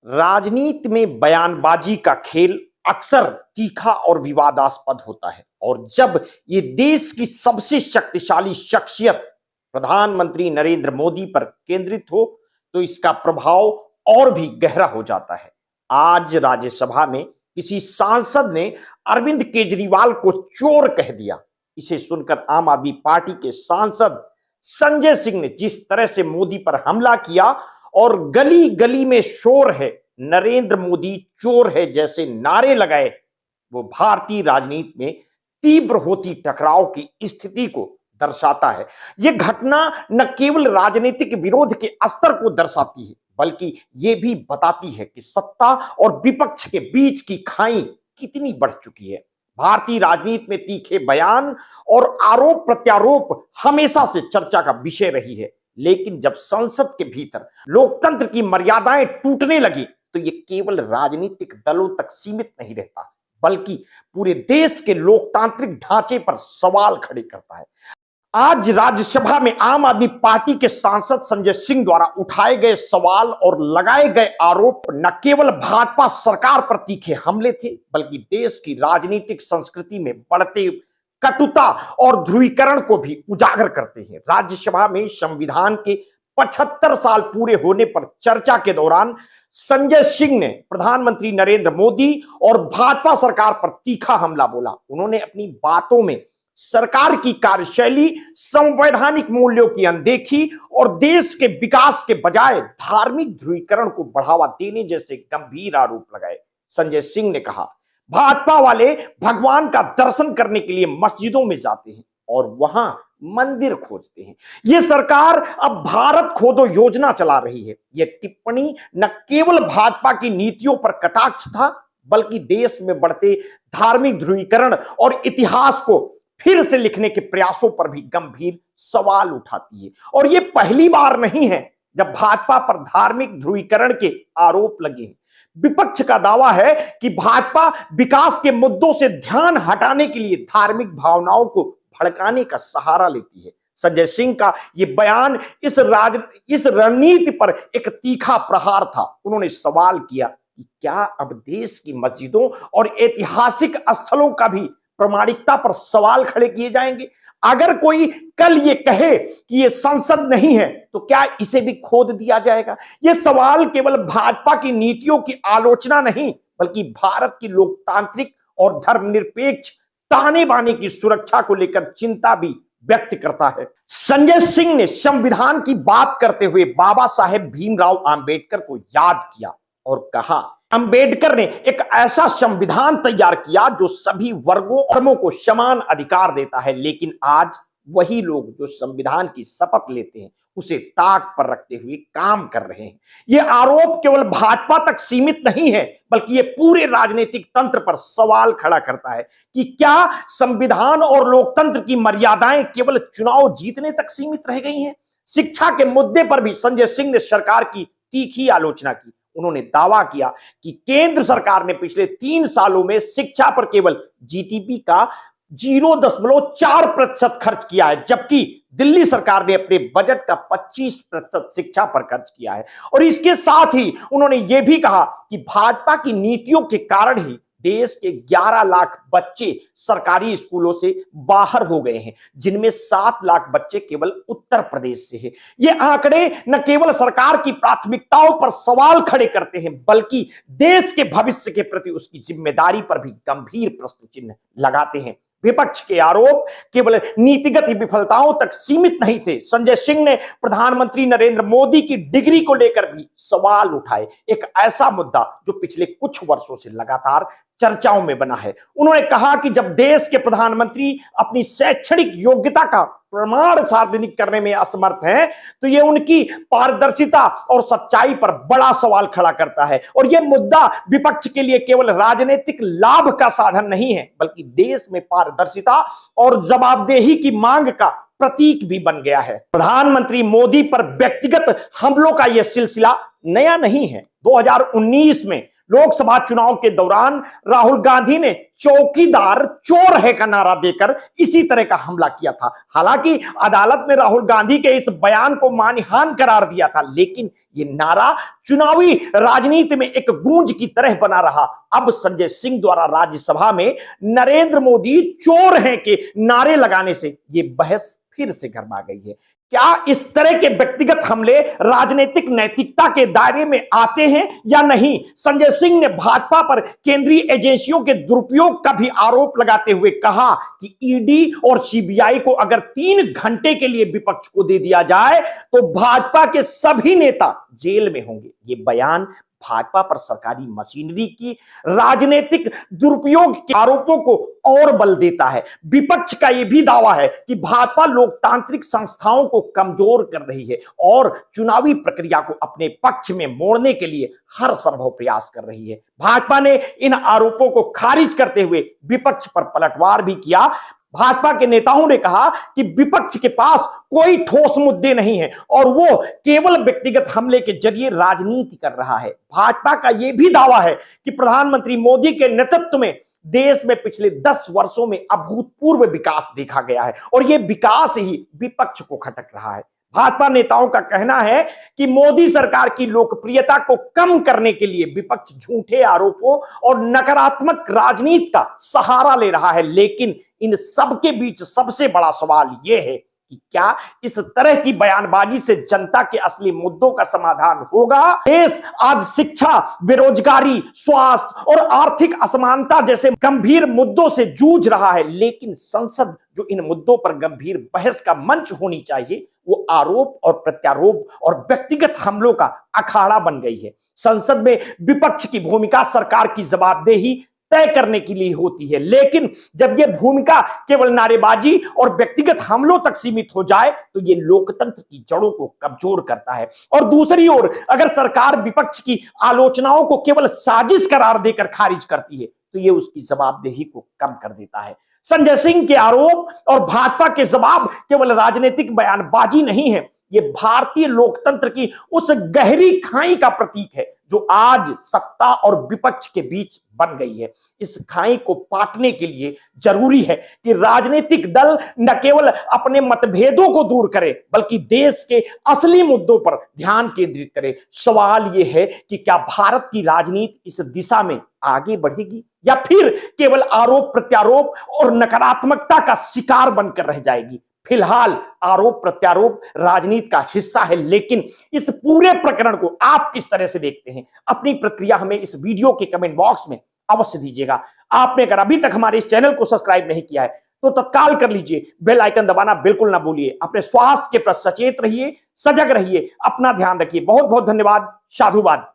राजनीति में बयानबाजी का खेल अक्सर तीखा और विवादास्पद होता है और जब ये देश की सबसे शक्तिशाली शख्सियत प्रधानमंत्री नरेंद्र मोदी पर केंद्रित हो तो इसका प्रभाव और भी गहरा हो जाता है। आज राज्यसभा में किसी सांसद ने अरविंद केजरीवाल को चोर कह दिया। इसे सुनकर आम आदमी पार्टी के सांसद संजय सिंह ने जिस तरह से मोदी पर हमला किया और गली गली में शोर है, नरेंद्र मोदी चोर है जैसे नारे लगाए, वो भारतीय राजनीति में तीव्र होती टकराव की स्थिति को दर्शाता है। यह घटना न केवल राजनीतिक विरोध के स्तर को दर्शाती है बल्कि यह भी बताती है कि सत्ता और विपक्ष के बीच की खाई कितनी बढ़ चुकी है। भारतीय राजनीति में तीखे बयान और आरोप प्रत्यारोप हमेशा से चर्चा का विषय रही है, लेकिन जब संसद के भीतर लोकतंत्र की मर्यादाएं टूटने लगी तो ये केवल राजनीतिक दलों तक सीमित नहीं रहता बल्कि पूरे देश के लोकतांत्रिक ढांचे पर सवाल खड़े करता है। आज राज्यसभा में आम आदमी पार्टी के सांसद संजय सिंह द्वारा उठाए गए सवाल और लगाए गए आरोप न केवल भाजपा सरकार पर तीखे हमले थे बल्कि देश की राजनीतिक संस्कृति में बढ़ते कटुता और ध्रुवीकरण को भी उजागर करते हैं। राज्यसभा में संविधान के 75 साल पूरे होने पर चर्चा के दौरान संजय सिंह ने प्रधानमंत्री नरेंद्र मोदी और भाजपा सरकार पर तीखा हमला बोला। उन्होंने अपनी बातों में सरकार की कार्यशैली, संवैधानिक मूल्यों की अनदेखी और देश के विकास के बजाय धार्मिक ध्रुवीकरण को बढ़ावा देने जैसे गंभीर आरोप लगाए। संजय सिंह ने कहा, भाजपा वाले भगवान का दर्शन करने के लिए मस्जिदों में जाते हैं और वहां मंदिर खोजते हैं। यह सरकार अब भारत खोदो योजना चला रही है। यह टिप्पणी न केवल भाजपा की नीतियों पर कटाक्ष था बल्कि देश में बढ़ते धार्मिक ध्रुवीकरण और इतिहास को फिर से लिखने के प्रयासों पर भी गंभीर सवाल उठाती है। और यह पहली बार नहीं है जब भाजपा पर धार्मिक ध्रुवीकरण के आरोप लगे हैं। विपक्ष का दावा है कि भाजपा विकास के मुद्दों से ध्यान हटाने के लिए धार्मिक भावनाओं को भड़काने का सहारा लेती है। संजय सिंह का यह बयान इस रणनीति पर एक तीखा प्रहार था। उन्होंने सवाल किया कि क्या अब देश की मस्जिदों और ऐतिहासिक स्थलों का भी प्रामाणिकता पर सवाल खड़े किए जाएंगे? अगर कोई कल ये कहे कि ये संसद नहीं है तो क्या इसे भी खोद दिया जाएगा? ये सवाल केवल भाजपा की नीतियों की आलोचना नहीं बल्कि भारत की लोकतांत्रिक और धर्मनिरपेक्ष ताने बाने की सुरक्षा को लेकर चिंता भी व्यक्त करता है। संजय सिंह ने संविधान की बात करते हुए बाबा साहेब भीमराव अंबेडकर को याद किया और कहा, अंबेडकर ने एक ऐसा संविधान तैयार किया जो सभी वर्गों और धर्मों को समान अधिकार देता है, लेकिन आज वही लोग जो संविधान की शपथ लेते हैं उसे ताक पर रखते हुए काम कर रहे हैं। यह आरोप केवल भाजपा तक सीमित नहीं है बल्कि यह पूरे राजनीतिक तंत्र पर सवाल खड़ा करता है कि क्या संविधान और लोकतंत्र की मर्यादाएं केवल चुनाव जीतने तक सीमित रह गई हैं? शिक्षा के मुद्दे पर भी संजय सिंह ने सरकार की तीखी आलोचना की। उन्होंने दावा किया कि केंद्र सरकार ने पिछले 3 सालों में शिक्षा पर केवल जीडीपी का 0.4% खर्च किया है, जबकि दिल्ली सरकार ने अपने बजट का 25% शिक्षा पर खर्च किया है। और इसके साथ ही उन्होंने यह भी कहा कि भाजपा की नीतियों के कारण ही देश के 11 लाख बच्चे सरकारी स्कूलों से बाहर हो गए हैं, जिनमें 7 लाख बच्चे केवल उत्तर प्रदेश से हैं। ये आंकड़े न केवल सरकार की प्राथमिकताओं पर सवाल खड़े करते हैं बल्कि देश के भविष्य के प्रति उसकी जिम्मेदारी पर भी गंभीर प्रश्न चिन्ह लगाते हैं। विपक्ष के आरोप केवल नीतिगत विफलताओं तक सीमित नहीं थे। संजय सिंह ने प्रधानमंत्री नरेंद्र मोदी की डिग्री को लेकर भी सवाल उठाए, एक ऐसा मुद्दा जो पिछले कुछ वर्षों से लगातार चर्चाओं में बना है। उन्होंने कहा कि जब देश के प्रधानमंत्री अपनी शैक्षणिक योग्यता का प्रमाण सार्वजनिक करने में असमर्थ हैं तो यह उनकी पारदर्शिता और सच्चाई पर बड़ा सवाल खड़ा करता है। और यह मुद्दा विपक्ष के लिए केवल राजनीतिक लाभ का साधन नहीं है बल्कि देश में पारदर्शिता और जवाबदेही की मांग का प्रतीक भी बन गया है। प्रधानमंत्री मोदी पर व्यक्तिगत हमलों का यह सिलसिला नया नहीं है। 2019 में लोकसभा चुनाव के दौरान राहुल गांधी ने चौकीदार चोर है का नारा देकर इसी तरह का हमला किया था। हालांकि अदालत ने राहुल गांधी के इस बयान को मानहानि करार दिया था, लेकिन ये नारा चुनावी राजनीति में एक गूंज की तरह बना रहा। अब संजय सिंह द्वारा राज्यसभा में नरेंद्र मोदी चोर हैं के नारे लगाने से ये बहस फिर से गर्मा गई है। क्या इस तरह के व्यक्तिगत हमले राजनीतिक नैतिकता के दायरे में आते हैं या नहीं? संजय सिंह ने भाजपा पर केंद्रीय एजेंसियों के दुरुपयोग का भी आरोप लगाते हुए कहा कि ईडी और सीबीआई को अगर 3 घंटे के लिए विपक्ष को दे दिया जाए तो भाजपा के सभी नेता जेल में होंगे। ये बयान भाजपा पर सरकारी मशीनरी की राजनीतिक दुरुपयोग के आरोपों को और बल देता है। विपक्ष का यह भी दावा है कि भाजपा लोकतांत्रिक संस्थाओं को कमजोर कर रही है और चुनावी प्रक्रिया को अपने पक्ष में मोड़ने के लिए हर संभव प्रयास कर रही है। भाजपा ने इन आरोपों को खारिज करते हुए विपक्ष पर पलटवार भी किया। भाजपा के नेताओं ने कहा कि विपक्ष के पास कोई ठोस मुद्दे नहीं है और वो केवल व्यक्तिगत हमले के जरिए राजनीति कर रहा है। भाजपा का यह भी दावा है कि प्रधानमंत्री मोदी के नेतृत्व में देश में पिछले 10 वर्षों में अभूतपूर्व विकास देखा गया है और यह विकास ही विपक्ष को खटक रहा है। भाजपा नेताओं का कहना है कि मोदी सरकार की लोकप्रियता को कम करने के लिए विपक्ष झूठे आरोपों और नकारात्मक राजनीति का सहारा ले रहा है, लेकिन इन सब के बीच सबसे बड़ा सवाल यह है कि क्या इस तरह की बयानबाजी से जनता के असली मुद्दों का समाधान होगा? देश आज शिक्षा, बेरोजगारी, स्वास्थ्य और आर्थिक असमानता जैसे गंभीर मुद्दों से जूझ रहा है, लेकिन संसद जो इन मुद्दों पर गंभीर बहस का मंच होनी चाहिए, वो आरोप और प्रत्यारोप और व्यक्तिगत हमलों का अखाड़ा बन गई है। संसद में विपक्ष की भूमिका सरकार की जवाबदेही तय करने के लिए होती है, लेकिन जब यह भूमिका केवल नारेबाजी और व्यक्तिगत हमलों तक सीमित हो जाए तो यह लोकतंत्र की जड़ों को कमजोर करता है। और दूसरी ओर अगर सरकार विपक्ष की आलोचनाओं को केवल साजिश करार देकर खारिज करती है तो यह उसकी जवाबदेही को कम कर देता है। संजय सिंह के आरोप और भाजपा के जवाब केवल राजनीतिक बयानबाजी नहीं है, ये भारतीय लोकतंत्र की उस गहरी खाई का प्रतीक है जो आज सत्ता और विपक्ष के बीच बन गई है। इस खाई को पाटने के लिए जरूरी है कि राजनीतिक दल न केवल अपने मतभेदों को दूर करे बल्कि देश के असली मुद्दों पर ध्यान केंद्रित करे। सवाल यह है कि क्या भारत की राजनीति इस दिशा में आगे बढ़ेगी या फिर केवल आरोप प्रत्यारोप और नकारात्मकता का शिकार बनकर रह जाएगी? फिलहाल आरोप प्रत्यारोप राजनीति का हिस्सा है, लेकिन इस पूरे प्रकरण को आप किस तरह से देखते हैं? अपनी प्रतिक्रिया हमें इस वीडियो के कमेंट बॉक्स में अवश्य दीजिएगा। आपने अगर अभी तक हमारे इस चैनल को सब्सक्राइब नहीं किया है तो तत्काल कर लीजिए, बेल आइकन दबाना बिल्कुल ना भूलिए। अपने स्वास्थ्य के प्रति सचेत रहिए, सजग रहिए, अपना ध्यान रखिए। बहुत बहुत धन्यवाद। साधुवाद।